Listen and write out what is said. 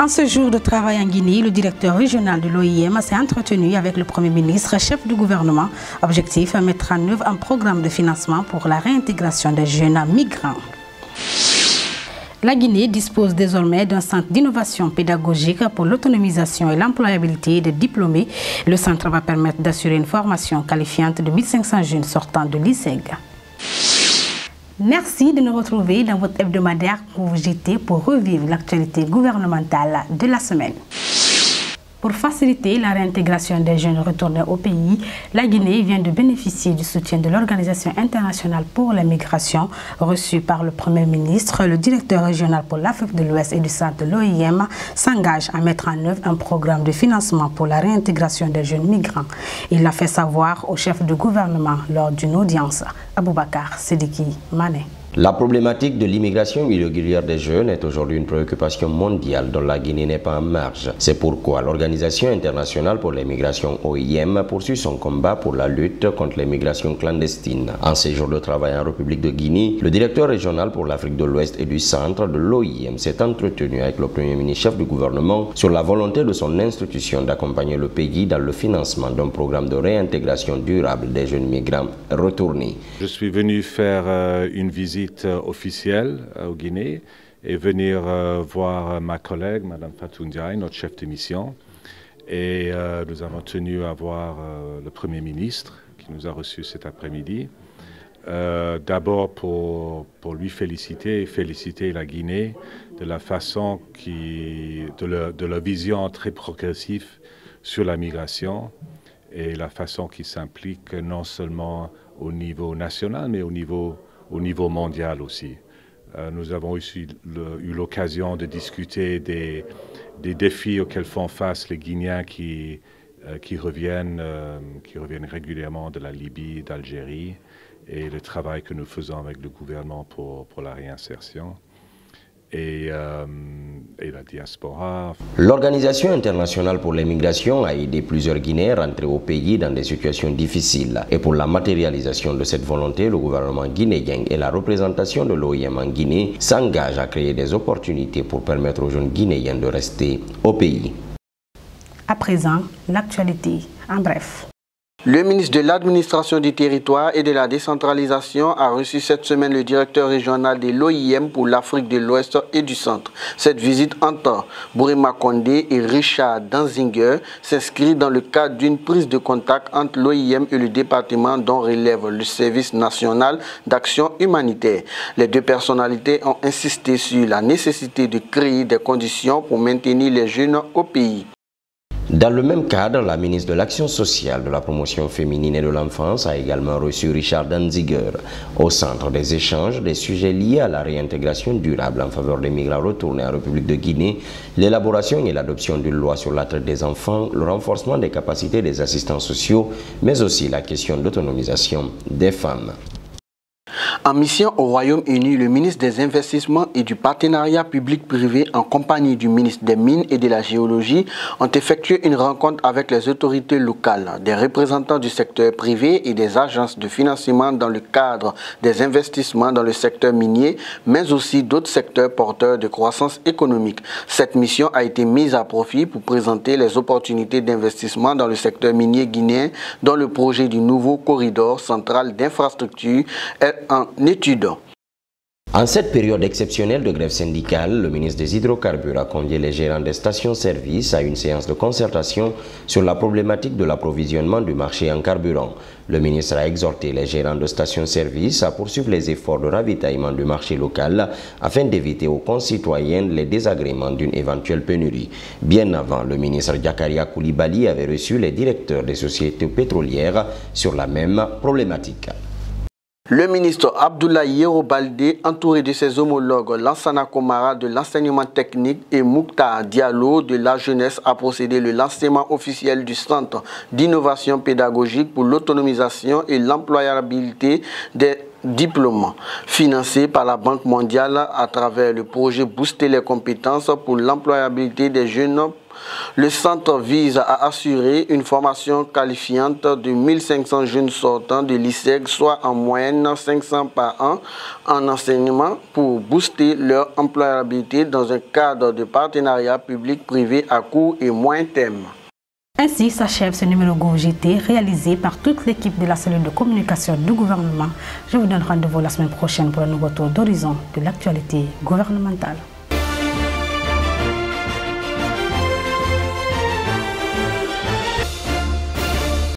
En ce jour de travail en Guinée, le directeur régional de l'OIM s'est entretenu avec le Premier ministre, chef du gouvernement. Objectif, mettre en œuvre un programme de financement pour la réintégration des jeunes migrants. La Guinée dispose désormais d'un centre d'innovation pédagogique pour l'autonomisation et l'employabilité des diplômés. Le centre va permettre d'assurer une formation qualifiante de 1500 jeunes sortant de l'ISEG. Merci de nous retrouver dans votre hebdomadaire JT pour revivre l'actualité gouvernementale de la semaine. Pour faciliter la réintégration des jeunes retournés au pays, la Guinée vient de bénéficier du soutien de l'Organisation internationale pour la migration, reçu par le Premier ministre. Le directeur régional pour l'Afrique de l'Ouest et du Centre de l'OIM s'engage à mettre en œuvre un programme de financement pour la réintégration des jeunes migrants. Il l'a fait savoir au chef du gouvernement lors d'une audience. Aboubakar Sidiki Mané. La problématique de l'immigration irrégulière des jeunes est aujourd'hui une préoccupation mondiale dont la Guinée n'est pas en marge. C'est pourquoi l'Organisation internationale pour l'immigration OIM poursuit son combat pour la lutte contre l'immigration clandestine. En séjour de travail en République de Guinée, le directeur régional pour l'Afrique de l'Ouest et du Centre de l'OIM s'est entretenu avec le Premier ministre chef du gouvernement sur la volonté de son institution d'accompagner le pays dans le financement d'un programme de réintégration durable des jeunes migrants retournés. Je suis venu faire une visite officielle au Guinée et venir voir ma collègue, Mme Fatou Ndiaye, notre chef de mission. Et nous avons tenu à voir le Premier ministre qui nous a reçus cet après-midi. D'abord pour lui féliciter la Guinée de la façon de la vision très progressive sur la migration et la façon qui s'implique non seulement au niveau national mais au niveau mondial aussi. Nous avons aussi eu l'occasion de discuter des défis auxquels font face les Guinéens qui reviennent régulièrement de la Libye, d'Algérie, et le travail que nous faisons avec le gouvernement pour la réinsertion. Et la diaspora. L'Organisation internationale pour l'immigration a aidé plusieurs Guinéens rentrés au pays dans des situations difficiles. Et pour la matérialisation de cette volonté, le gouvernement guinéen et la représentation de l'OIM en Guinée s'engagent à créer des opportunités pour permettre aux jeunes Guinéens de rester au pays. À présent, l'actualité en bref. Le ministre de l'Administration du Territoire et de la Décentralisation a reçu cette semaine le directeur régional de l'OIM pour l'Afrique de l'Ouest et du Centre. Cette visite entre Bourima Condé et Richard Danzinger s'inscrit dans le cadre d'une prise de contact entre l'OIM et le département dont relève le Service national d'action humanitaire. Les deux personnalités ont insisté sur la nécessité de créer des conditions pour maintenir les jeunes au pays. Dans le même cadre, la ministre de l'Action sociale, de la promotion féminine et de l'enfance a également reçu Richard Danziger. Au centre des échanges, des sujets liés à la réintégration durable en faveur des migrants retournés en République de Guinée, l'élaboration et l'adoption d'une loi sur la traite des enfants, le renforcement des capacités des assistants sociaux, mais aussi la question d'autonomisation des femmes. En mission au Royaume-Uni, le ministre des Investissements et du Partenariat public-privé en compagnie du ministre des Mines et de la Géologie ont effectué une rencontre avec les autorités locales, des représentants du secteur privé et des agences de financement dans le cadre des investissements dans le secteur minier, mais aussi d'autres secteurs porteurs de croissance économique. Cette mission a été mise à profit pour présenter les opportunités d'investissement dans le secteur minier guinéen dont le projet du nouveau corridor central d'infrastructure est en étude. En cette période exceptionnelle de grève syndicale, le ministre des Hydrocarbures a convié les gérants des stations-service à une séance de concertation sur la problématique de l'approvisionnement du marché en carburant. Le ministre a exhorté les gérants de stations-service à poursuivre les efforts de ravitaillement du marché local afin d'éviter aux concitoyens les désagréments d'une éventuelle pénurie. Bien avant, le ministre Diakaria Koulibaly avait reçu les directeurs des sociétés pétrolières sur la même problématique. Le ministre Abdoulaye Yero Baldé, entouré de ses homologues Lansana Komara de l'enseignement technique et Mouktar Diallo de la jeunesse, a procédé le lancement officiel du Centre d'innovation pédagogique pour l'autonomisation et l'employabilité des diplôme. Financé par la Banque mondiale à travers le projet Booster les compétences pour l'employabilité des jeunes, le centre vise à assurer une formation qualifiante de 1500 jeunes sortants de l'ISEG, soit en moyenne 500 par an en enseignement pour booster leur employabilité dans un cadre de partenariat public-privé à court et moyen terme. Ainsi s'achève ce numéro GoJT réalisé par toute l'équipe de la cellule de communication du gouvernement. Je vous donne rendez-vous la semaine prochaine pour un nouveau tour d'horizon de l'actualité gouvernementale.